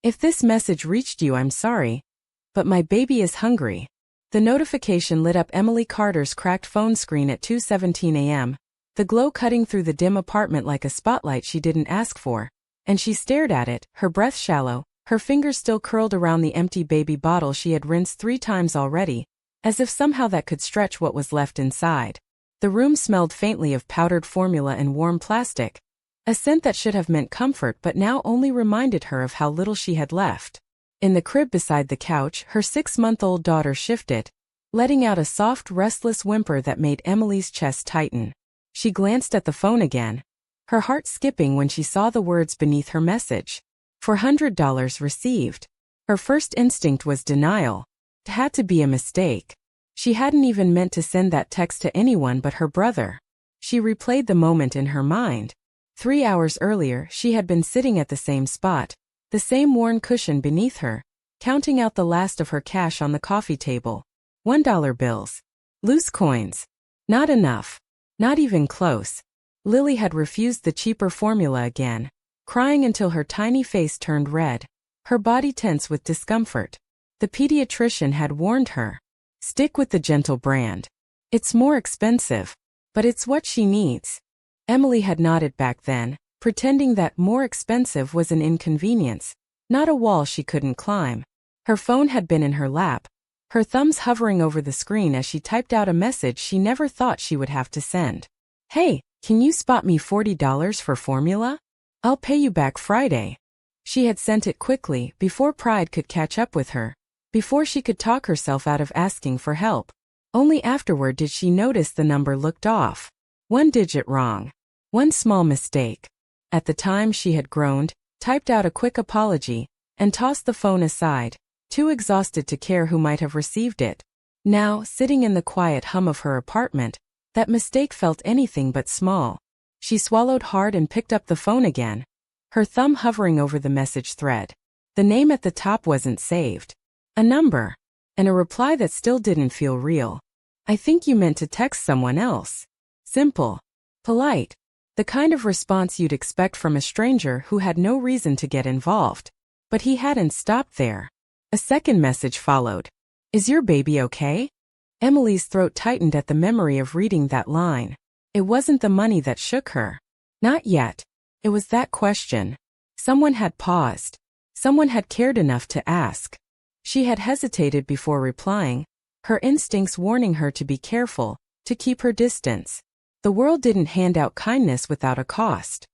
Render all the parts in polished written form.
If this message reached you, I'm sorry, but my baby is hungry. The notification lit up Emily Carter's cracked phone screen at 2:17 a.m., the glow cutting through the dim apartment like a spotlight she didn't ask for, and she stared at it, her breath shallow, her fingers still curled around the empty baby bottle she had rinsed 3 times already, as if somehow that could stretch what was left inside. The room smelled faintly of powdered formula and warm plastic, a scent that should have meant comfort but now only reminded her of how little she had left. In the crib beside the couch, her 6-month-old daughter shifted, letting out a soft, restless whimper that made Emily's chest tighten. She glanced at the phone again, her heart skipping when she saw the words beneath her message. $400 received. Her first instinct was denial. It had to be a mistake. She hadn't even meant to send that text to anyone but her brother. She replayed the moment in her mind. 3 hours earlier, she had been sitting at the same spot, the same worn cushion beneath her, counting out the last of her cash on the coffee table. $1 bills. Loose coins. Not enough. Not even close. Lily had refused the cheaper formula again, crying until her tiny face turned red, her body tense with discomfort. The pediatrician had warned her. Stick with the gentle brand. It's more expensive, but it's what she needs. Emily had nodded back then, pretending that more expensive was an inconvenience, not a wall she couldn't climb. Her phone had been in her lap, her thumbs hovering over the screen as she typed out a message she never thought she would have to send. Hey, can you spot me $40 for formula? I'll pay you back Friday. She had sent it quickly, before pride could catch up with her, before she could talk herself out of asking for help. Only afterward did she notice the number looked off. 1 digit wrong. One small mistake. At the time she had groaned, typed out a quick apology, and tossed the phone aside, too exhausted to care who might have received it. Now, sitting in the quiet hum of her apartment, that mistake felt anything but small. She swallowed hard and picked up the phone again, her thumb hovering over the message thread. The name at the top wasn't saved. A number. And a reply that still didn't feel real. I think you meant to text someone else. Simple. Polite. The kind of response you'd expect from a stranger who had no reason to get involved. But he hadn't stopped there. A second message followed. Is your baby okay? Emily's throat tightened at the memory of reading that line. It wasn't the money that shook her. Not yet. It was that question. Someone had paused. Someone had cared enough to ask. She had hesitated before replying, her instincts warning her to be careful, to keep her distance. The world didn't hand out kindness without a cost.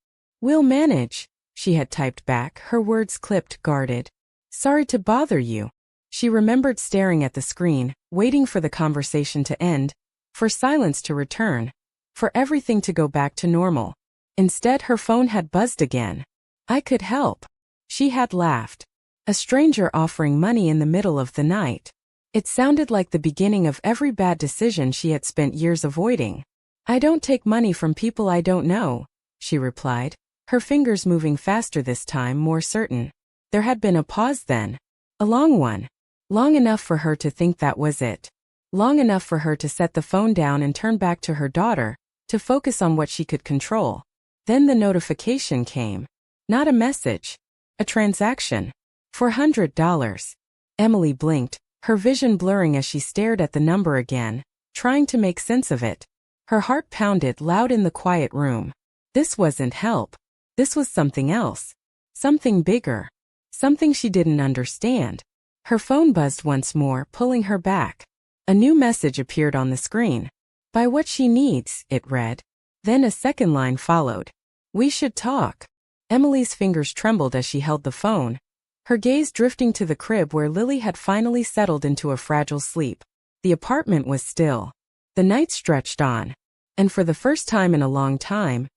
We'll manage, she had typed back, her words clipped, guarded. Sorry to bother you. She remembered staring at the screen, waiting for the conversation to end, for silence to return, for everything to go back to normal. Instead, her phone had buzzed again. I could help. She had laughed. A stranger offering money in the middle of the night. It sounded like the beginning of every bad decision she had spent years avoiding. I don't take money from people I don't know, she replied, her fingers moving faster this time, more certain. There had been a pause then. A long one. Long enough for her to think that was it. Long enough for her to set the phone down and turn back to her daughter, to focus on what she could control. Then the notification came. Not a message. A transaction. $400. Emily blinked, her vision blurring as she stared at the number again, trying to make sense of it. Her heart pounded loud in the quiet room. This wasn't help. This was something else. Something bigger. Something she didn't understand. Her phone buzzed once more, pulling her back. A new message appeared on the screen. Buy what she needs, it read. Then a second line followed. We should talk. Emily's fingers trembled as she held the phone, her gaze drifting to the crib where Lily had finally settled into a fragile sleep. The apartment was still. The night stretched on. And for the first time in a long time,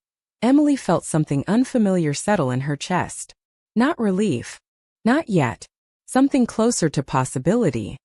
Emily felt something unfamiliar settle in her chest. Not relief. Not yet. Something closer to possibility.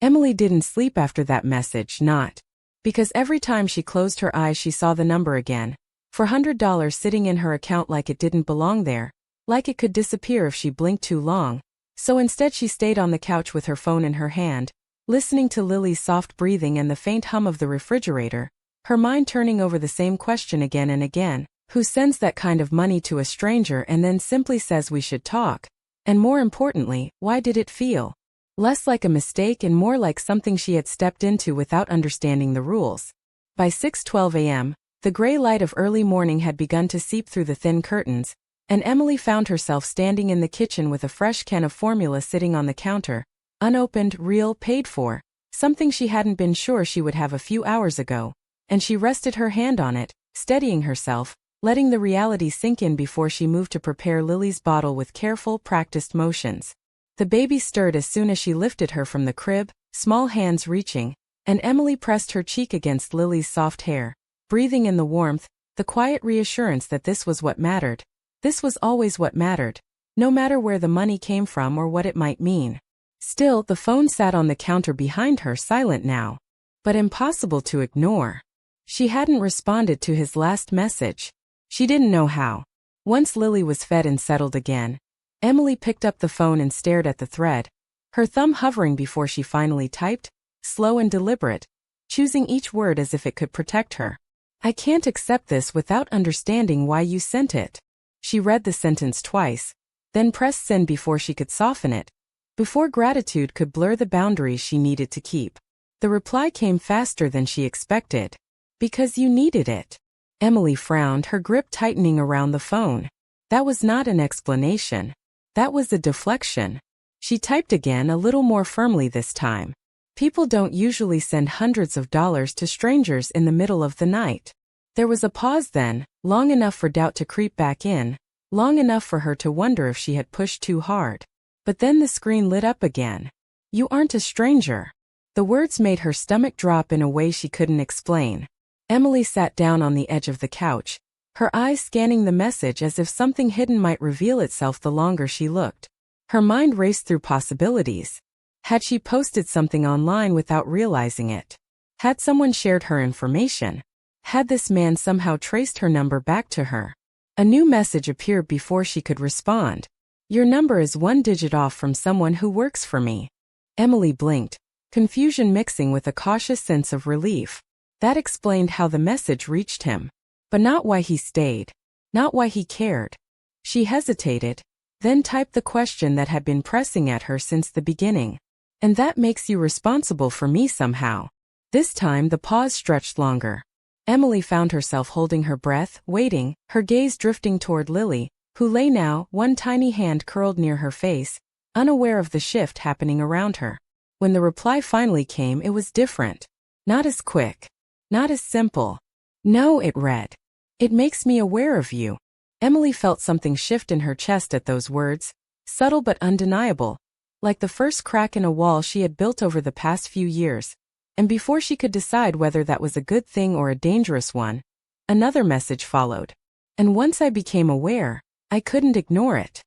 Emily didn't sleep after that message, not. Because every time she closed her eyes she saw the number again. $400 sitting in her account like it didn't belong there. Like it could disappear if she blinked too long. So instead she stayed on the couch with her phone in her hand, listening to Lily's soft breathing and the faint hum of the refrigerator, her mind turning over the same question again and again. Who sends that kind of money to a stranger and then simply says we should talk? And more importantly, why did it feel less like a mistake and more like something she had stepped into without understanding the rules? By 6:12 a.m., the gray light of early morning had begun to seep through the thin curtains, and Emily found herself standing in the kitchen with a fresh can of formula sitting on the counter, unopened, real, paid for, something she hadn't been sure she would have a few hours ago, and she rested her hand on it, steadying herself, letting the reality sink in before she moved to prepare Lily's bottle with careful, practiced motions. The baby stirred as soon as she lifted her from the crib, small hands reaching, and Emily pressed her cheek against Lily's soft hair, breathing in the warmth, the quiet reassurance that this was what mattered. This was always what mattered, no matter where the money came from or what it might mean. Still, the phone sat on the counter behind her, silent now, but impossible to ignore. She hadn't responded to his last message. She didn't know how. Once Lily was fed and settled again, Emily picked up the phone and stared at the thread, her thumb hovering before she finally typed, slow and deliberate, choosing each word as if it could protect her. "I can't accept this without understanding why you sent it." She read the sentence twice, then pressed send before she could soften it, before gratitude could blur the boundaries she needed to keep. The reply came faster than she expected. "Because you needed it." Emily frowned, her grip tightening around the phone. That was not an explanation. That was a deflection. She typed again, a little more firmly this time. "People don't usually send hundreds of dollars to strangers in the middle of the night." There was a pause then, long enough for doubt to creep back in, long enough for her to wonder if she had pushed too hard. But then the screen lit up again. "You aren't a stranger." The words made her stomach drop in a way she couldn't explain. Emily sat down on the edge of the couch, her eyes scanning the message as if something hidden might reveal itself the longer she looked. Her mind raced through possibilities. Had she posted something online without realizing it? Had someone shared her information? Had this man somehow traced her number back to her? A new message appeared before she could respond. "Your number is one digit off from someone who works for me." Emily blinked, confusion mixing with a cautious sense of relief. That explained how the message reached him. But not why he stayed. Not why he cared. She hesitated, then typed the question that had been pressing at her since the beginning. "And that makes you responsible for me somehow." This time the pause stretched longer. Emily found herself holding her breath, waiting, her gaze drifting toward Lily, who lay now, one tiny hand curled near her face, unaware of the shift happening around her. When the reply finally came, it was different. Not as quick. Not as simple. "No," it read. "It makes me aware of you." Emily felt something shift in her chest at those words, subtle but undeniable, like the first crack in a wall she had built over the past few years. And before she could decide whether that was a good thing or a dangerous one, another message followed. "And once I became aware, I couldn't ignore it."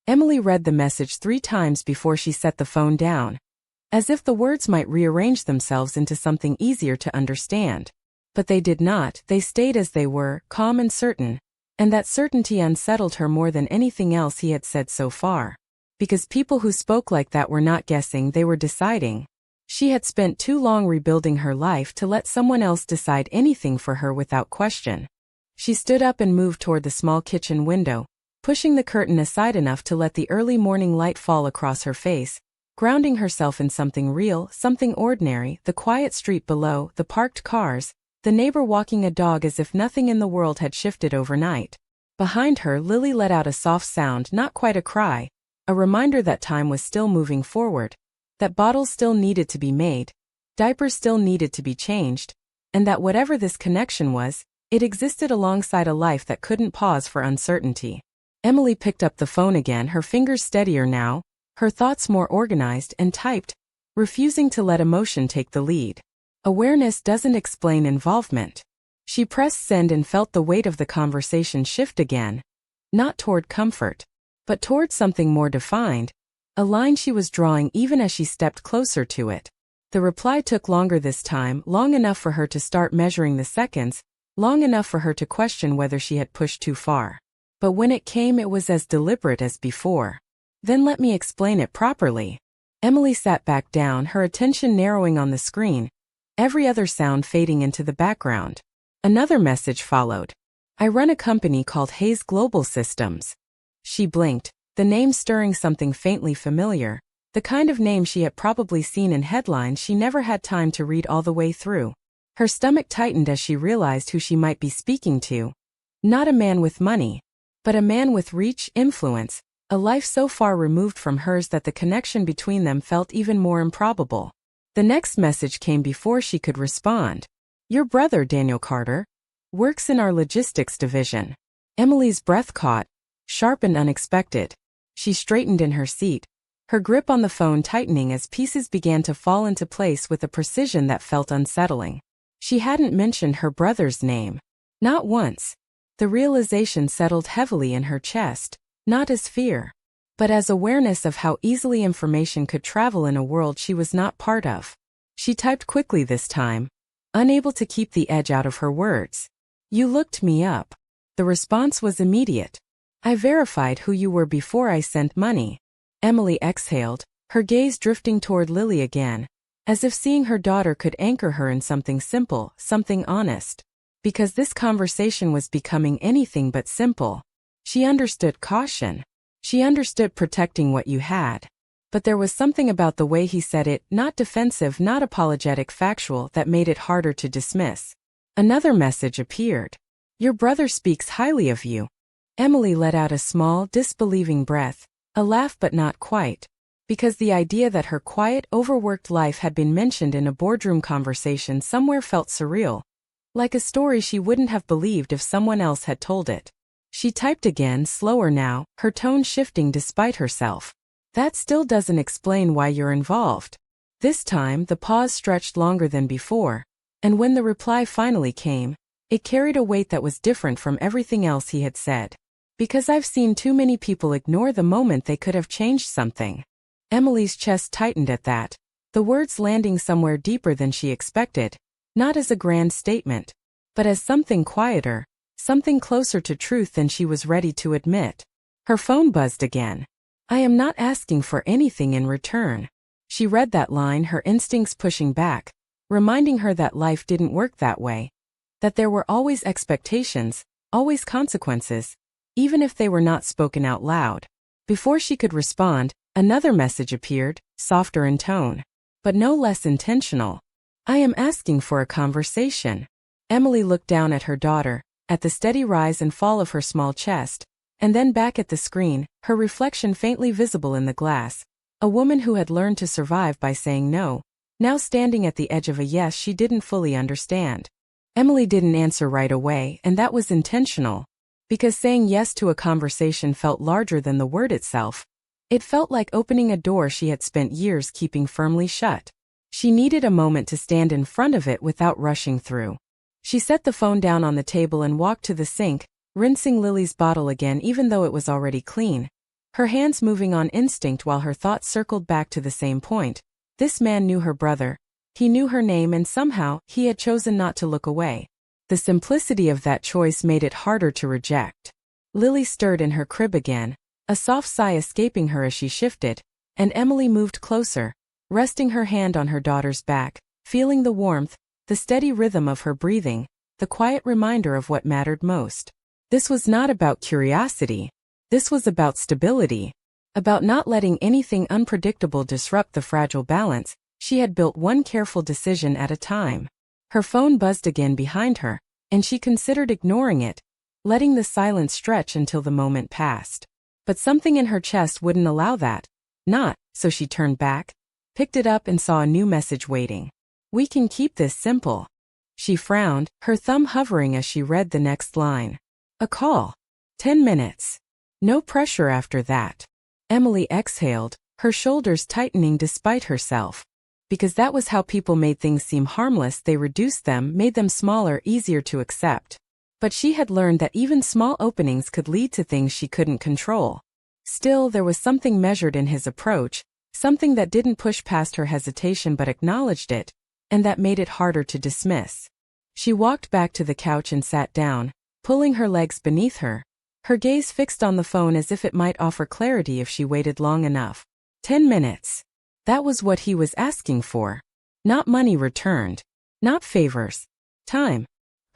Emily read the message 3 times before she set the phone down, as if the words might rearrange themselves into something easier to understand. But they did not. They stayed as they were, calm and certain, and that certainty unsettled her more than anything else he had said so far. Because people who spoke like that were not guessing, they were deciding. She had spent too long rebuilding her life to let someone else decide anything for her without question. She stood up and moved toward the small kitchen window, pushing the curtain aside enough to let the early morning light fall across her face, grounding herself in something real, something ordinary, the quiet street below, the parked cars, the neighbor walking a dog as if nothing in the world had shifted overnight. Behind her, Lily let out a soft sound, not quite a cry, a reminder that time was still moving forward, that bottles still needed to be made, diapers still needed to be changed, and that whatever this connection was, it existed alongside a life that couldn't pause for uncertainty. Emily picked up the phone again, her fingers steadier now, her thoughts more organized, and typed, refusing to let emotion take the lead. Awareness doesn't explain involvement. She pressed send and felt the weight of the conversation shift again, not toward comfort, but toward something more defined, a line she was drawing even as she stepped closer to it. The reply took longer this time, long enough for her to start measuring the seconds, long enough for her to question whether she had pushed too far. But when it came, it was as deliberate as before. "Then let me explain it properly." Emily sat back down, her attention narrowing on the screen, every other sound fading into the background. Another message followed. "I run a company called Hayes Global Systems." She blinked, the name stirring something faintly familiar, the kind of name she had probably seen in headlines she never had time to read all the way through. Her stomach tightened as she realized who she might be speaking to. Not a man with money, but a man with reach, influence, a life so far removed from hers that the connection between them felt even more improbable. The next message came before she could respond. Your brother, Daniel Carter, works in our logistics division. Emily's breath caught, sharp and unexpected. She straightened in her seat, her grip on the phone tightening as pieces began to fall into place with a precision that felt unsettling. She hadn't mentioned her brother's name. Not once. The realization settled heavily in her chest, not as fear, but as awareness of how easily information could travel in a world she was not part of. She typed quickly this time, unable to keep the edge out of her words. You looked me up. The response was immediate. I verified who you were before I sent money. Emily exhaled, her gaze drifting toward Lily again, as if seeing her daughter could anchor her in something simple, something honest. Because this conversation was becoming anything but simple. She understood caution. She understood protecting what you had. But there was something about the way he said it, not defensive, not apologetic, factual, that made it harder to dismiss. Another message appeared. Your brother speaks highly of you. Emily let out a small, disbelieving breath, a laugh but not quite, because the idea that her quiet, overworked life had been mentioned in a boardroom conversation somewhere felt surreal. Like a story she wouldn't have believed if someone else had told it. She typed again, slower now, her tone shifting despite herself. That still doesn't explain why you're involved. This time, the pause stretched longer than before, and when the reply finally came, it carried a weight that was different from everything else he had said. Because I've seen too many people ignore the moment they could have changed something. Emily's chest tightened at that, the words landing somewhere deeper than she expected. Not as a grand statement, but as something quieter, something closer to truth than she was ready to admit. Her phone buzzed again. I am not asking for anything in return. She read that line, her instincts pushing back, reminding her that life didn't work that way. That there were always expectations, always consequences, even if they were not spoken out loud. Before she could respond, another message appeared, softer in tone, but no less intentional. I am asking for a conversation. Emily looked down at her daughter, at the steady rise and fall of her small chest, and then back at the screen, her reflection faintly visible in the glass. A woman who had learned to survive by saying no, now standing at the edge of a yes she didn't fully understand. Emily didn't answer right away, and that was intentional. Because saying yes to a conversation felt larger than the word itself. It felt like opening a door she had spent years keeping firmly shut. She needed a moment to stand in front of it without rushing through. She set the phone down on the table and walked to the sink, rinsing Lily's bottle again even though it was already clean. Her hands moving on instinct while her thoughts circled back to the same point. This man knew her brother. He knew her name and somehow, he had chosen not to look away. The simplicity of that choice made it harder to reject. Lily stirred in her crib again, a soft sigh escaping her as she shifted, and Emily moved closer, resting her hand on her daughter's back, feeling the warmth, the steady rhythm of her breathing, the quiet reminder of what mattered most. This was not about curiosity. This was about stability. About not letting anything unpredictable disrupt the fragile balance she had built, one careful decision at a time. Her phone buzzed again behind her, and she considered ignoring it, letting the silence stretch until the moment passed. But something in her chest wouldn't allow that. Not, so she turned back, picked it up and saw a new message waiting. We can keep this simple. She frowned, her thumb hovering as she read the next line. A call. 10 minutes. No pressure after that. Emily exhaled, her shoulders tightening despite herself. Because that was how people made things seem harmless. They reduced them, made them smaller, easier to accept. But she had learned that even small openings could lead to things she couldn't control. Still, there was something measured in his approach, something that didn't push past her hesitation but acknowledged it, and that made it harder to dismiss. She walked back to the couch and sat down, pulling her legs beneath her, her gaze fixed on the phone as if it might offer clarity if she waited long enough. 10 minutes. That was what he was asking for. Not money returned. Not favors. Time.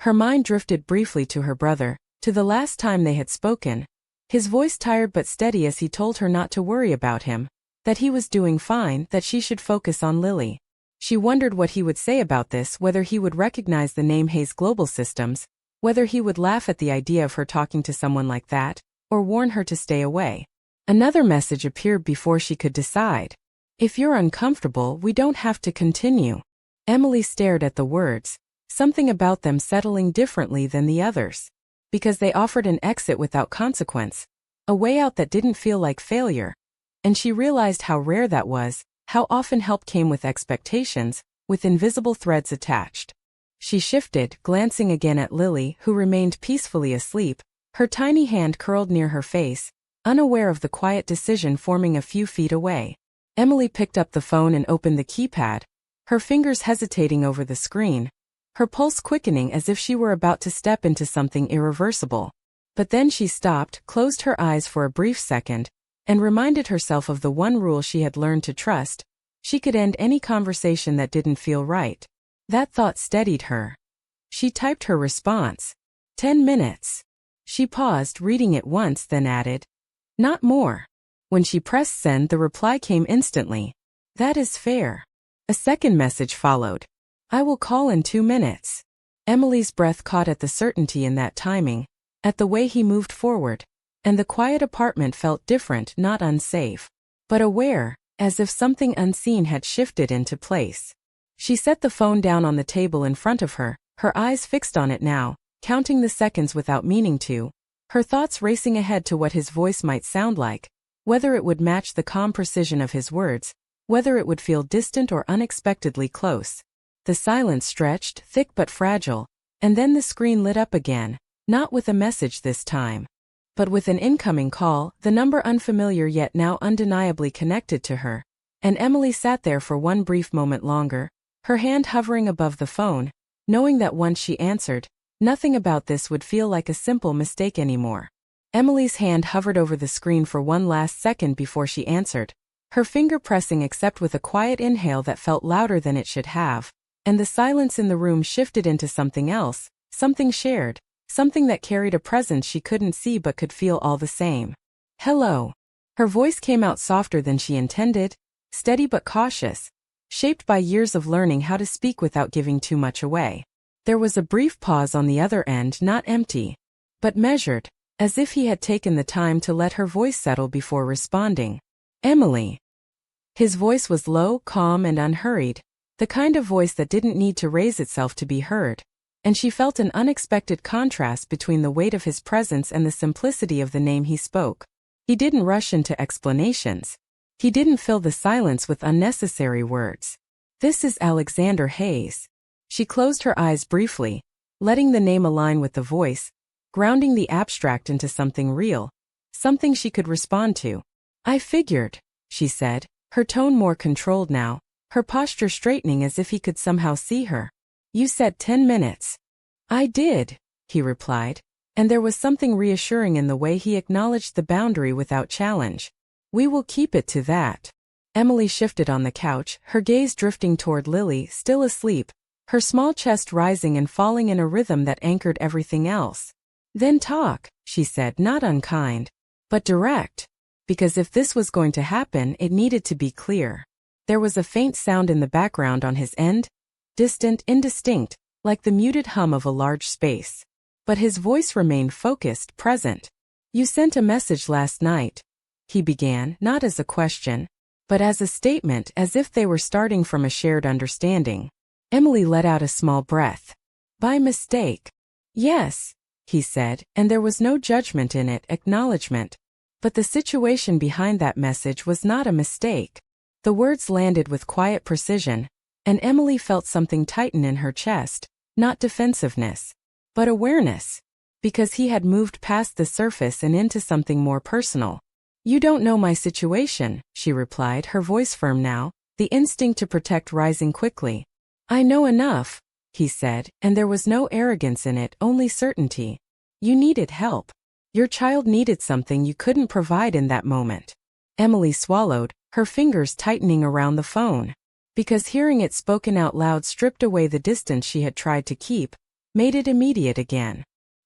Her mind drifted briefly to her brother, to the last time they had spoken. His voice tired but steady as he told her not to worry about him, that he was doing fine, that she should focus on Lily. She wondered what he would say about this, whether he would recognize the name Hayes Global Systems, whether he would laugh at the idea of her talking to someone like that, or warn her to stay away. Another message appeared before she could decide. If you're uncomfortable, we don't have to continue. Emily stared at the words, something about them settling differently than the others. Because they offered an exit without consequence, a way out that didn't feel like failure. And she realized how rare that was, how often help came with expectations, with invisible threads attached. She shifted, glancing again at Lily, who remained peacefully asleep, her tiny hand curled near her face, unaware of the quiet decision forming a few feet away. Emily picked up the phone and opened the keypad, her fingers hesitating over the screen, her pulse quickening as if she were about to step into something irreversible. But then she stopped, closed her eyes for a brief second, and reminded herself of the one rule she had learned to trust: she could end any conversation that didn't feel right. That thought steadied her. She typed her response. 10 minutes. She paused, reading it once, then added, "Not more." When she pressed send, the reply came instantly. "That is fair." A second message followed. "I will call in 2 minutes." Emily's breath caught at the certainty in that timing, at the way he moved forward, and the quiet apartment felt different, not unsafe, but aware, as if something unseen had shifted into place. She set the phone down on the table in front of her, her eyes fixed on it now, counting the seconds without meaning to, her thoughts racing ahead to what his voice might sound like, whether it would match the calm precision of his words, whether it would feel distant or unexpectedly close. The silence stretched, thick but fragile, and then the screen lit up again, not with a message this time, but with an incoming call, the number unfamiliar yet now undeniably connected to her, and Emily sat there for one brief moment longer, her hand hovering above the phone, knowing that once she answered, nothing about this would feel like a simple mistake anymore. Emily's hand hovered over the screen for one last second before she answered, her finger pressing except with a quiet inhale that felt louder than it should have, and the silence in the room shifted into something else, something shared, something that carried a presence she couldn't see but could feel all the same. "Hello." Her voice came out softer than she intended, steady but cautious, shaped by years of learning how to speak without giving too much away. There was a brief pause on the other end, not empty, but measured, as if he had taken the time to let her voice settle before responding. "Emily." His voice was low, calm, and unhurried, the kind of voice that didn't need to raise itself to be heard, and she felt an unexpected contrast between the weight of his presence and the simplicity of the name he spoke. He didn't rush into explanations. He didn't fill the silence with unnecessary words. "This is Alexander Hayes." She closed her eyes briefly, letting the name align with the voice, grounding the abstract into something real, something she could respond to. "I figured," she said, her tone more controlled now, her posture straightening as if he could somehow see her. "You said 10 minutes. "I did," he replied, and there was something reassuring in the way he acknowledged the boundary without challenge. "We will keep it to that." Emily shifted on the couch, her gaze drifting toward Lily, still asleep, her small chest rising and falling in a rhythm that anchored everything else. "Then talk," she said, not unkind, but direct, because if this was going to happen, it needed to be clear. There was a faint sound in the background on his end, distant, indistinct, like the muted hum of a large space. But his voice remained focused, present. "You sent a message last night," he began, not as a question, but as a statement, as if they were starting from a shared understanding. Emily let out a small breath. "By mistake." "Yes," he said, and there was no judgment in it, acknowledgement. But the situation behind that message was not a mistake. The words landed with quiet precision, and Emily felt something tighten in her chest, not defensiveness, but awareness, because he had moved past the surface and into something more personal. "You don't know my situation," she replied, her voice firm now, the instinct to protect rising quickly. "I know enough," he said, and there was no arrogance in it, only certainty. "You needed help. Your child needed something you couldn't provide in that moment." Emily swallowed, her fingers tightening around the phone, because hearing it spoken out loud stripped away the distance she had tried to keep, made it immediate again.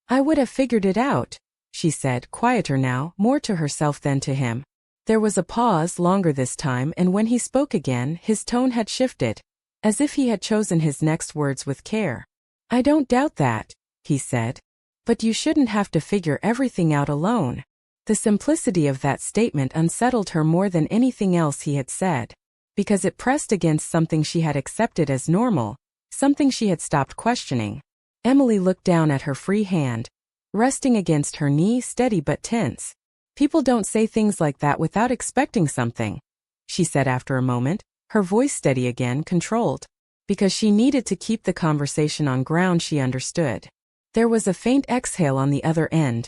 "I would have figured it out," she said, quieter now, more to herself than to him. There was a pause, longer this time, and when he spoke again, his tone had shifted, as if he had chosen his next words with care. I don't doubt that, he said. But you shouldn't have to figure everything out alone. The simplicity of that statement unsettled her more than anything else he had said, because it pressed against something she had accepted as normal, something she had stopped questioning. Emily looked down at her free hand, resting against her knee, steady but tense. People don't say things like that without expecting something, she said after a moment, her voice steady again, controlled, because she needed to keep the conversation on ground she understood. There was a faint exhale on the other end.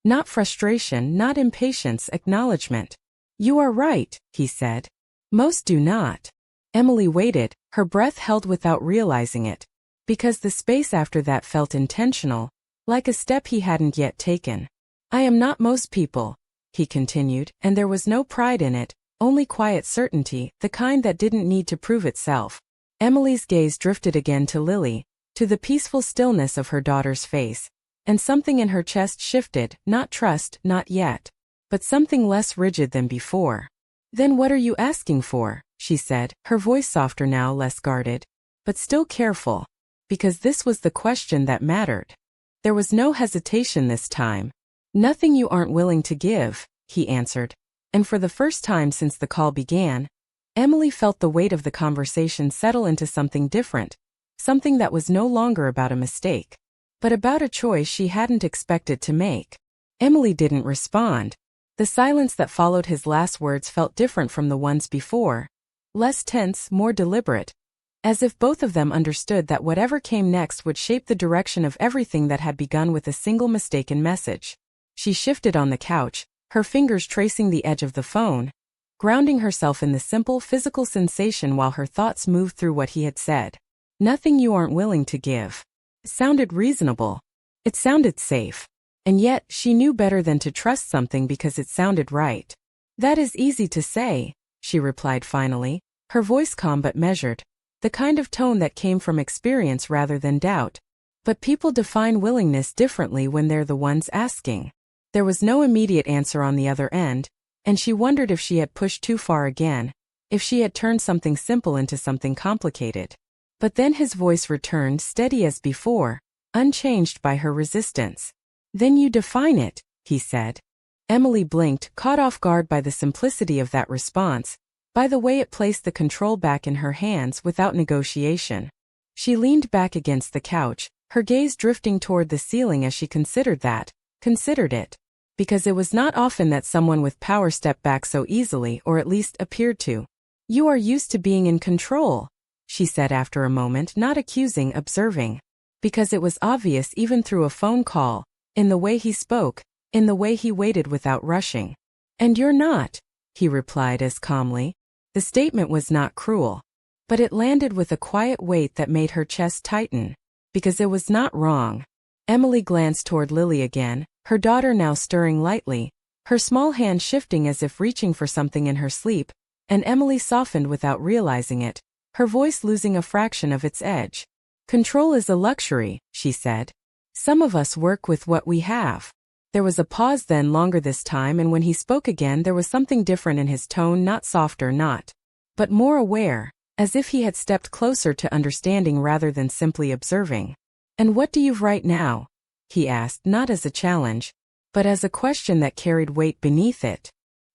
Not frustration, not impatience, acknowledgement. You are right, he said. Most do not. Emily waited, her breath held without realizing it, because the space after that felt intentional, like a step he hadn't yet taken. I am not most people, he continued, and there was no pride in it, only quiet certainty, the kind that didn't need to prove itself. Emily's gaze drifted again to Lily, to the peaceful stillness of her daughter's face, and something in her chest shifted, not trust, not yet, but something less rigid than before. Then what are you asking for? She said, her voice softer now, less guarded, but still careful, because this was the question that mattered. There was no hesitation this time. Nothing you aren't willing to give, he answered, and for the first time since the call began, Emily felt the weight of the conversation settle into something different, something that was no longer about a mistake, but about a choice she hadn't expected to make. Emily didn't respond. The silence that followed his last words felt different from the ones before, less tense, more deliberate, as if both of them understood that whatever came next would shape the direction of everything that had begun with a single mistaken message. She shifted on the couch, her fingers tracing the edge of the phone, grounding herself in the simple physical sensation while her thoughts moved through what he had said. Nothing you aren't willing to give. It sounded reasonable. It sounded safe. And yet, she knew better than to trust something because it sounded right. That is easy to say, she replied finally, her voice calm but measured, the kind of tone that came from experience rather than doubt. But people define willingness differently when they're the ones asking. There was no immediate answer on the other end, and she wondered if she had pushed too far again, if she had turned something simple into something complicated. But then his voice returned, steady as before, unchanged by her resistance. Then you define it, he said. Emily blinked, caught off guard by the simplicity of that response, by the way it placed the control back in her hands without negotiation. She leaned back against the couch, her gaze drifting toward the ceiling as she considered it. Because it was not often that someone with power stepped back so easily, or at least appeared to. You are used to being in control, she said after a moment, not accusing, observing. Because it was obvious even through a phone call, in the way he spoke, in the way he waited without rushing. And you're not, he replied as calmly. The statement was not cruel, but it landed with a quiet weight that made her chest tighten. Because it was not wrong. Emily glanced toward Lily again, her daughter now stirring lightly, her small hand shifting as if reaching for something in her sleep, and Emily softened without realizing it, her voice losing a fraction of its edge. Control is a luxury, she said. Some of us work with what we have. There was a pause then, longer this time, and when he spoke again there was something different in his tone, not softer, but more aware, as if he had stepped closer to understanding rather than simply observing. And what do you right now? He asked, not as a challenge, but as a question that carried weight beneath it.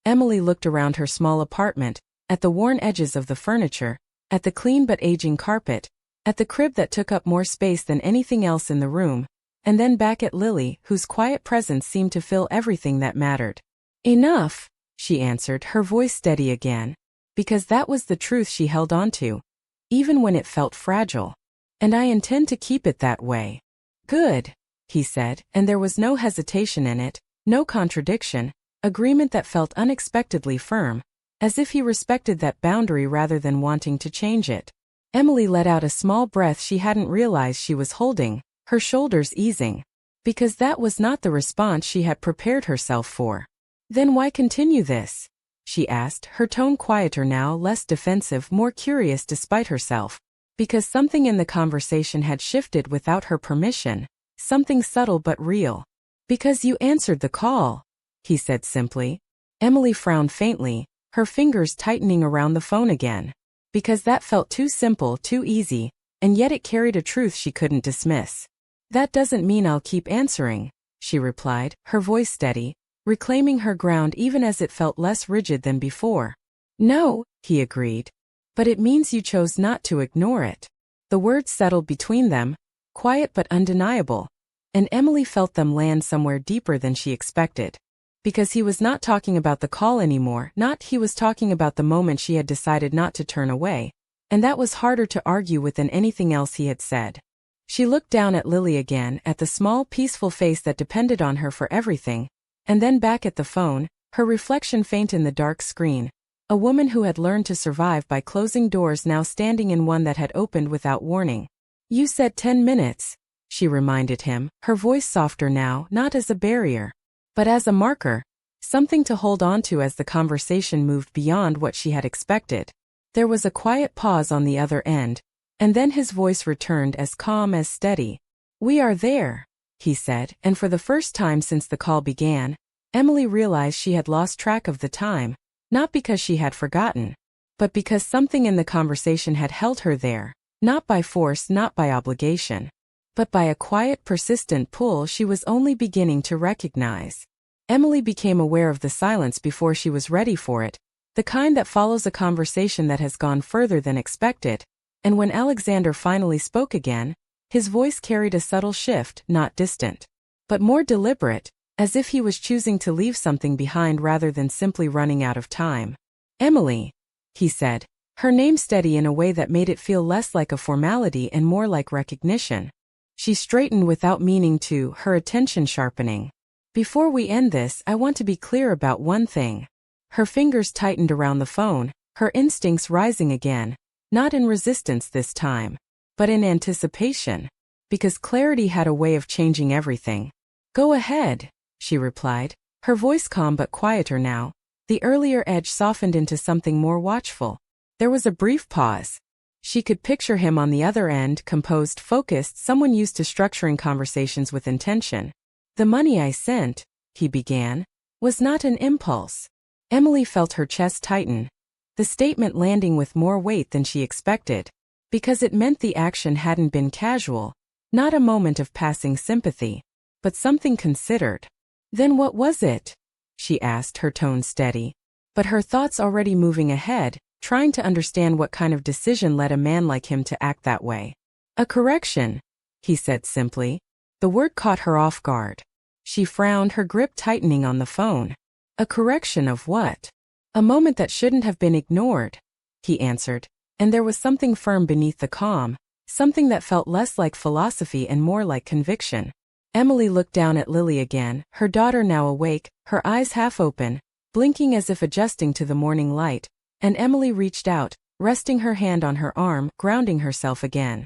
Emily looked around her small apartment, at the worn edges of the furniture, at the clean but aging carpet, at the crib that took up more space than anything else in the room, and then back at Lily, whose quiet presence seemed to fill everything that mattered. Enough, she answered, her voice steady again, because that was the truth she held on to, even when it felt fragile. And I intend to keep it that way. Good, he said, and there was no hesitation in it, no contradiction, agreement that felt unexpectedly firm, as if he respected that boundary rather than wanting to change it. Emily let out a small breath she hadn't realized she was holding, her shoulders easing, because that was not the response she had prepared herself for. Then why continue this? She asked, her tone quieter now, less defensive, more curious despite herself. Because something in the conversation had shifted without her permission, something subtle but real. Because you answered the call, he said simply. Emily frowned faintly, her fingers tightening around the phone again. Because that felt too simple, too easy, and yet it carried a truth she couldn't dismiss. That doesn't mean I'll keep answering, she replied, her voice steady, reclaiming her ground even as it felt less rigid than before. No, he agreed. But it means you chose not to ignore it. The words settled between them, quiet but undeniable, and Emily felt them land somewhere deeper than she expected. Because he was not talking about the call anymore, he was talking about the moment she had decided not to turn away, and that was harder to argue with than anything else he had said. She looked down at Lily again, at the small, peaceful face that depended on her for everything, and then back at the phone, her reflection faint in the dark screen. A woman who had learned to survive by closing doors now standing in one that had opened without warning. You said 10 minutes, she reminded him, her voice softer now, not as a barrier, but as a marker, something to hold on to as the conversation moved beyond what she had expected. There was a quiet pause on the other end, and then his voice returned as calm as steady. We are there, he said, and for the first time since the call began, Emily realized she had lost track of the time, not because she had forgotten, but because something in the conversation had held her there, not by force, not by obligation, but by a quiet, persistent pull she was only beginning to recognize. Emily became aware of the silence before she was ready for it, the kind that follows a conversation that has gone further than expected, and when Alexander finally spoke again, his voice carried a subtle shift, not distant, but more deliberate, as if he was choosing to leave something behind rather than simply running out of time. Emily, he said, her name steady in a way that made it feel less like a formality and more like recognition. She straightened without meaning to, her attention sharpening. Before we end this, I want to be clear about one thing. Her fingers tightened around the phone, her instincts rising again, not in resistance this time, but in anticipation. Because clarity had a way of changing everything. Go ahead, she replied, her voice calm but quieter now. The earlier edge softened into something more watchful. There was a brief pause. She could picture him on the other end, composed, focused, someone used to structuring conversations with intention. The money I sent, he began, was not an impulse. Emily felt her chest tighten, the statement landing with more weight than she expected, because it meant the action hadn't been casual, not a moment of passing sympathy, but something considered. Then what was it? She asked, her tone steady, but her thoughts already moving ahead, trying to understand what kind of decision led a man like him to act that way. A correction, he said simply. The word caught her off guard. She frowned, her grip tightening on the phone. A correction of what? A moment that shouldn't have been ignored, he answered, and there was something firm beneath the calm, something that felt less like philosophy and more like conviction. Emily looked down at Lily again, her daughter now awake, her eyes half open, blinking as if adjusting to the morning light, and Emily reached out, resting her hand on her arm, grounding herself again.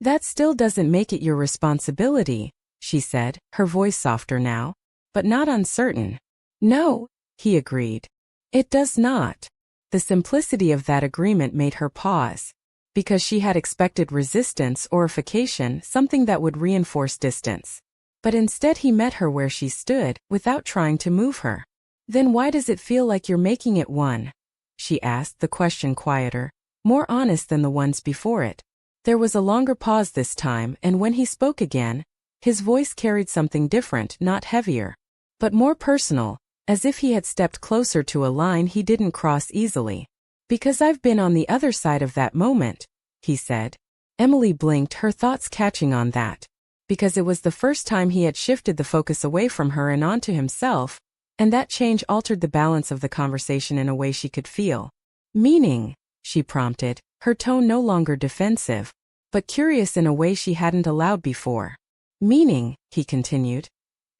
That still doesn't make it your responsibility, she said, her voice softer now, but not uncertain. No, he agreed. It does not. The simplicity of that agreement made her pause, because she had expected resistance or ification, something that would reinforce distance. But instead he met her where she stood, without trying to move her. Then why does it feel like you're making it one? She asked, the question quieter, more honest than the ones before it. There was a longer pause this time, and when he spoke again, his voice carried something different, not heavier, but more personal, as if he had stepped closer to a line he didn't cross easily. Because I've been on the other side of that moment, he said. Emily blinked, her thoughts catching on that. Because it was the first time he had shifted the focus away from her and onto himself, and that change altered the balance of the conversation in a way she could feel. Meaning, she prompted, her tone no longer defensive, but curious in a way she hadn't allowed before. Meaning, he continued,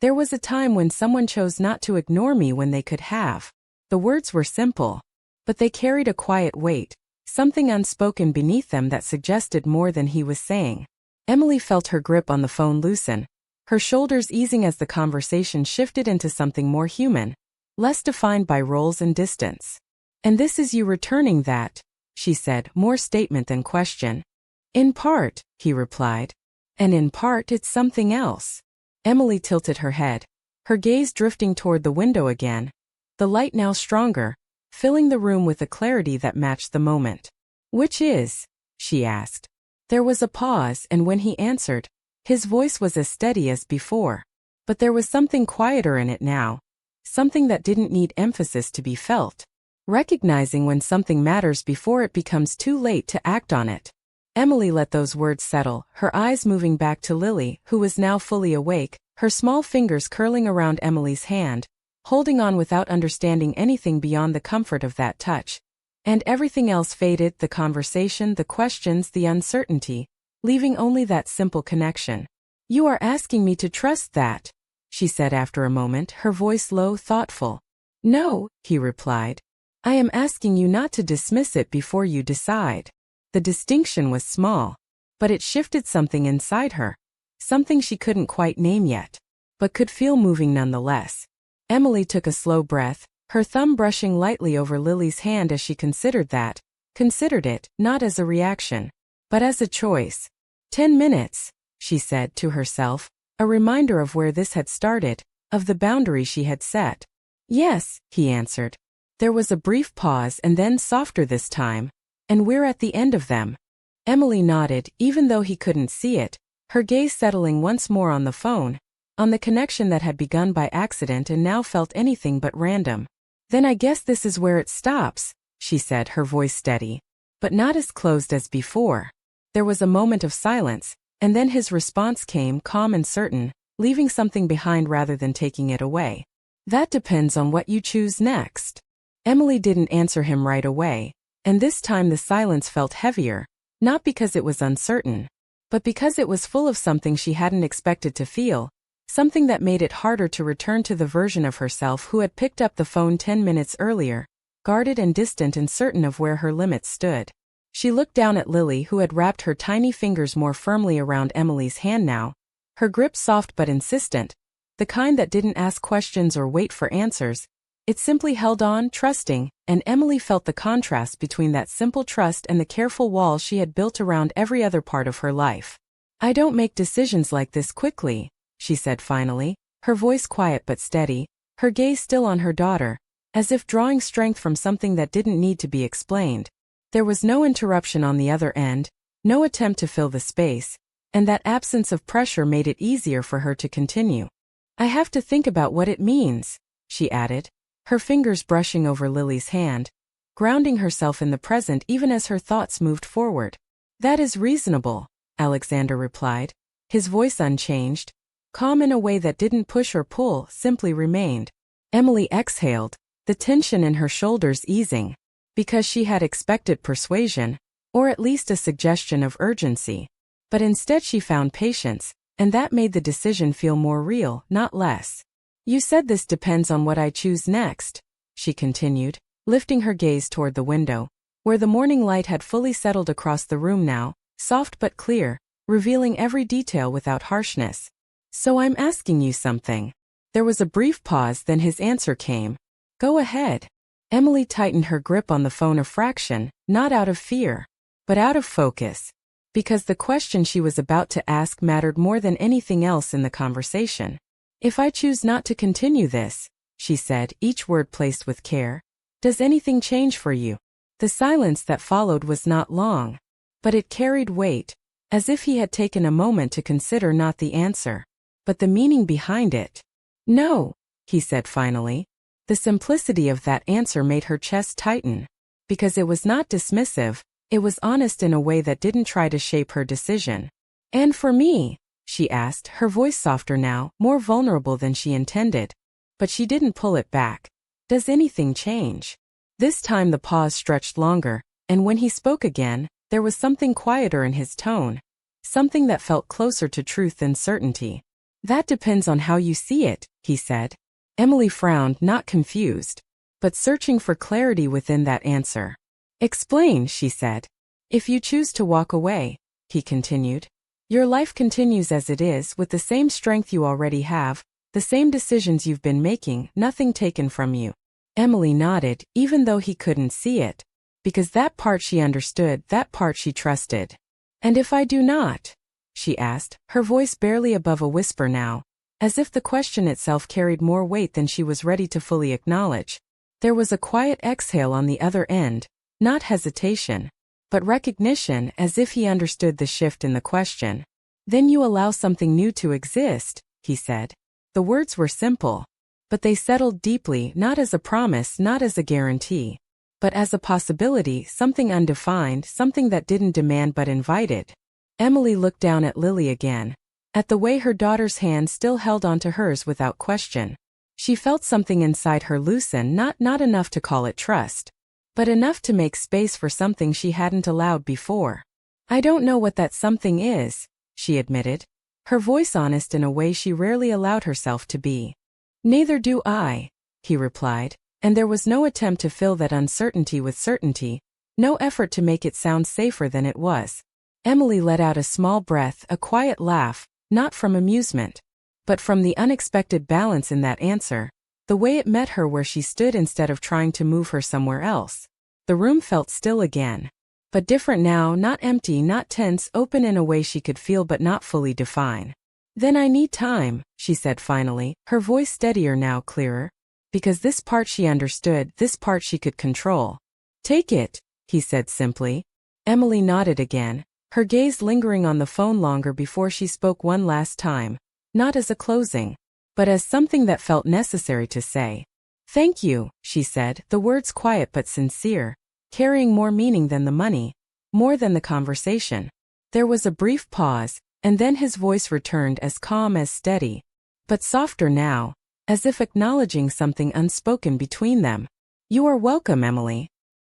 there was a time when someone chose not to ignore me when they could have. The words were simple, but they carried a quiet weight, something unspoken beneath them that suggested more than he was saying. Emily felt her grip on the phone loosen, her shoulders easing as the conversation shifted into something more human, less defined by roles and distance. And this is you returning that, she said, more statement than question. In part, he replied. And in part it's something else. Emily tilted her head, her gaze drifting toward the window again, the light now stronger, filling the room with a clarity that matched the moment. "Which is?" she asked. There was a pause, and when he answered, his voice was as steady as before. But there was something quieter in it now, something that didn't need emphasis to be felt. Recognizing when something matters before it becomes too late to act on it. Emily let those words settle, her eyes moving back to Lily, who was now fully awake, her small fingers curling around Emily's hand, holding on without understanding anything beyond the comfort of that touch. And everything else faded, the conversation, the questions, the uncertainty, leaving only that simple connection. "You are asking me to trust that," she said after a moment, her voice low, thoughtful. "No," he replied. "I am asking you not to dismiss it before you decide." The distinction was small, but it shifted something inside her, something she couldn't quite name yet, but could feel moving nonetheless. Emily took a slow breath, her thumb brushing lightly over Lily's hand as she considered it, not as a reaction, but as a choice. 10 minutes, she said to herself, a reminder of where this had started, of the boundary she had set. "Yes," he answered. There was a brief pause and then softer this time. "And we're at the end of them." Emily nodded, even though he couldn't see it, her gaze settling once more on the phone, on the connection that had begun by accident and now felt anything but random. "Then I guess this is where it stops," she said, her voice steady, but not as closed as before. There was a moment of silence, and then his response came, calm and certain, leaving something behind rather than taking it away. "That depends on what you choose next." Emily didn't answer him right away, and this time the silence felt heavier, not because it was uncertain, but because it was full of something she hadn't expected to feel, something that made it harder to return to the version of herself who had picked up the phone 10 minutes earlier, guarded and distant and certain of where her limits stood. She looked down at Lily, who had wrapped her tiny fingers more firmly around Emily's hand now, her grip soft but insistent, the kind that didn't ask questions or wait for answers. It simply held on, trusting, and Emily felt the contrast between that simple trust and the careful wall she had built around every other part of her life. "I don't make decisions like this quickly," she said finally, her voice quiet but steady, her gaze still on her daughter, as if drawing strength from something that didn't need to be explained. There was no interruption on the other end, no attempt to fill the space, and that absence of pressure made it easier for her to continue. "I have to think about what it means," she added, her fingers brushing over Lily's hand, grounding herself in the present even as her thoughts moved forward. "That is reasonable," Alexander replied, his voice unchanged, calm in a way that didn't push or pull, simply remained. Emily exhaled, the tension in her shoulders easing, because she had expected persuasion, or at least a suggestion of urgency. But instead she found patience, and that made the decision feel more real, not less. "You said this depends on what I choose next," she continued, lifting her gaze toward the window, where the morning light had fully settled across the room now, soft but clear, revealing every detail without harshness. "So I'm asking you something." There was a brief pause, then his answer came. "Go ahead." Emily tightened her grip on the phone a fraction, not out of fear, but out of focus, because the question she was about to ask mattered more than anything else in the conversation. "If I choose not to continue this," she said, each word placed with care, "does anything change for you?" The silence that followed was not long, but it carried weight, as if he had taken a moment to consider not the answer, but the meaning behind it. "No," he said finally. The simplicity of that answer made her chest tighten, because it was not dismissive, it was honest in a way that didn't try to shape her decision. "And for me?" she asked, her voice softer now, more vulnerable than she intended. But she didn't pull it back. "Does anything change?" This time the pause stretched longer, and when he spoke again, there was something quieter in his tone, something that felt closer to truth than certainty. "That depends on how you see it," he said. Emily frowned, not confused, but searching for clarity within that answer. "Explain," she said. "If you choose to walk away," he continued, "your life continues as it is, with the same strength you already have, the same decisions you've been making, nothing taken from you." Emily nodded, even though he couldn't see it, because that part she understood, that part she trusted. "And if I do not?" she asked, her voice barely above a whisper now, as if the question itself carried more weight than she was ready to fully acknowledge. There was a quiet exhale on the other end, not hesitation, but recognition, as if he understood the shift in the question. "Then you allow something new to exist," he said. The words were simple, but they settled deeply, not as a promise, not as a guarantee, but as a possibility, something undefined, something that didn't demand but invited. Emily looked down at Lily again, at the way her daughter's hand still held onto hers without question. She felt something inside her loosen, not enough to call it trust, but enough to make space for something she hadn't allowed before. "I don't know what that something is," she admitted, her voice honest in a way she rarely allowed herself to be. "Neither do I," he replied, and there was no attempt to fill that uncertainty with certainty, no effort to make it sound safer than it was. Emily let out a small breath, a quiet laugh, not from amusement, but from the unexpected balance in that answer, the way it met her where she stood instead of trying to move her somewhere else. The room felt still again, but different now, not empty, not tense, open in a way she could feel but not fully define. "Then I need time," she said finally, her voice steadier now, clearer, because this part she understood, this part she could control. "Take it," he said simply. Emily nodded again, her gaze lingering on the phone longer before she spoke one last time, not as a closing, but as something that felt necessary to say. "Thank you," she said, the words quiet but sincere, carrying more meaning than the money, more than the conversation. There was a brief pause, and then his voice returned, as calm, as steady, but softer now, as if acknowledging something unspoken between them. "You are welcome, Emily."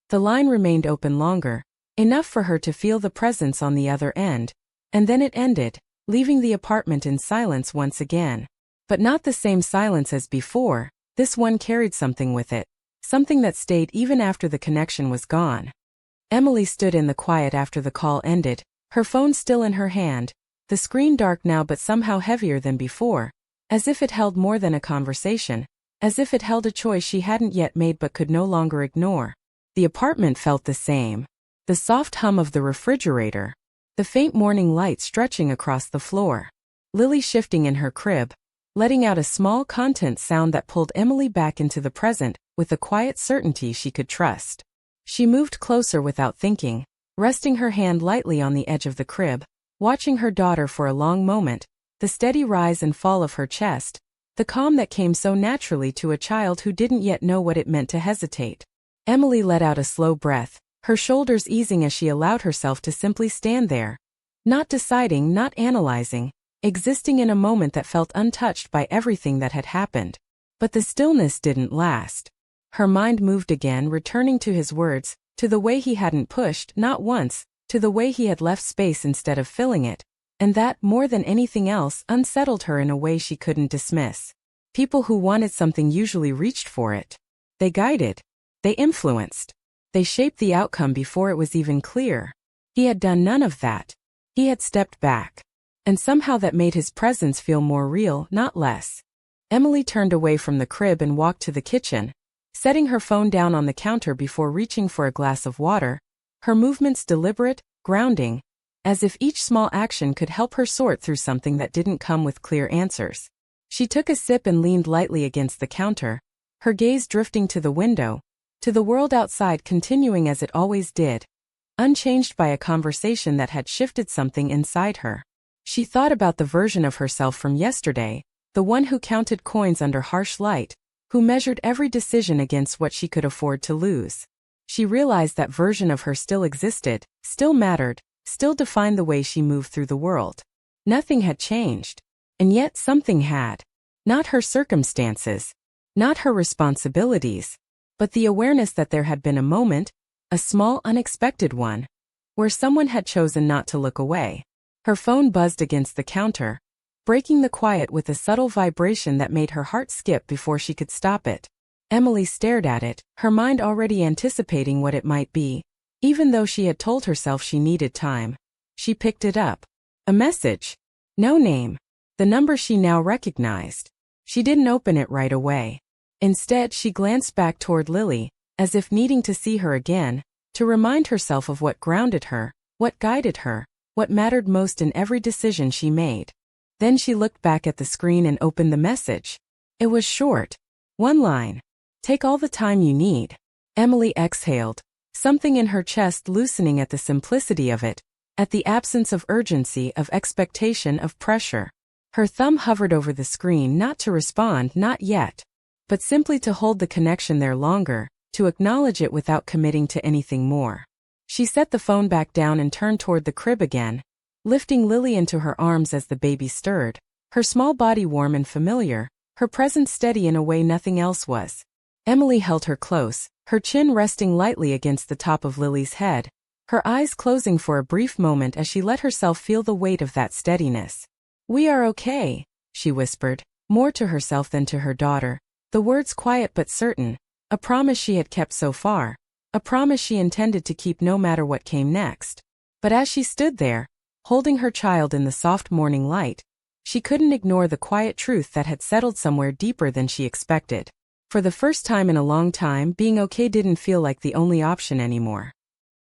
The line remained open longer, enough for her to feel the presence on the other end, and then it ended, leaving the apartment in silence once again. But not the same silence as before, this one carried something with it, something that stayed even after the connection was gone. Emily stood in the quiet after the call ended, her phone still in her hand, the screen dark now but somehow heavier than before, as if it held more than a conversation, as if it held a choice she hadn't yet made but could no longer ignore. The apartment felt the same. The soft hum of the refrigerator, the faint morning light stretching across the floor, Lily shifting in her crib, letting out a small content sound that pulled Emily back into the present with a quiet certainty she could trust. She moved closer without thinking, resting her hand lightly on the edge of the crib, watching her daughter for a long moment, the steady rise and fall of her chest, the calm that came so naturally to a child who didn't yet know what it meant to hesitate. Emily let out a slow breath, her shoulders easing as she allowed herself to simply stand there, not deciding, not analyzing, existing in a moment that felt untouched by everything that had happened. But the stillness didn't last. Her mind moved again, returning to his words, to the way he hadn't pushed, not once, to the way he had left space instead of filling it, and that, more than anything else, unsettled her in a way she couldn't dismiss. People who wanted something usually reached for it. They guided. They influenced. They shaped the outcome before it was even clear. He had done none of that. He had stepped back. And somehow that made his presence feel more real, not less. Emily turned away from the crib and walked to the kitchen, setting her phone down on the counter before reaching for a glass of water, her movements deliberate, grounding, as if each small action could help her sort through something that didn't come with clear answers. She took a sip and leaned lightly against the counter, her gaze drifting to the window, to the world outside continuing as it always did, unchanged by a conversation that had shifted something inside her. She thought about the version of herself from yesterday, the one who counted coins under harsh light, who measured every decision against what she could afford to lose. She realized that version of her still existed, still mattered, still defined the way she moved through the world. Nothing had changed. And yet something had. Not her circumstances, not her responsibilities, but the awareness that there had been a moment, a small unexpected one, where someone had chosen not to look away. Her phone buzzed against the counter, breaking the quiet with a subtle vibration that made her heart skip before she could stop it. Emily stared at it, her mind already anticipating what it might be, even though she had told herself she needed time. She picked it up. A message. No name. The number she now recognized. She didn't open it right away. Instead, she glanced back toward Lily, as if needing to see her again, to remind herself of what grounded her, what guided her, what mattered most in every decision she made. Then she looked back at the screen and opened the message. It was short. One line. Take all the time you need. Emily exhaled, something in her chest loosening at the simplicity of it, at the absence of urgency, of expectation, of pressure. Her thumb hovered over the screen, not to respond, not yet, but simply to hold the connection there longer, to acknowledge it without committing to anything more. She set the phone back down and turned toward the crib again, lifting Lily into her arms as the baby stirred, her small body warm and familiar, her presence steady in a way nothing else was. Emily held her close, her chin resting lightly against the top of Lily's head, her eyes closing for a brief moment as she let herself feel the weight of that steadiness. "We are okay," she whispered, more to herself than to her daughter, the words quiet but certain, a promise she had kept so far, a promise she intended to keep no matter what came next. But as she stood there, holding her child in the soft morning light, she couldn't ignore the quiet truth that had settled somewhere deeper than she expected. For the first time in a long time, being okay didn't feel like the only option anymore.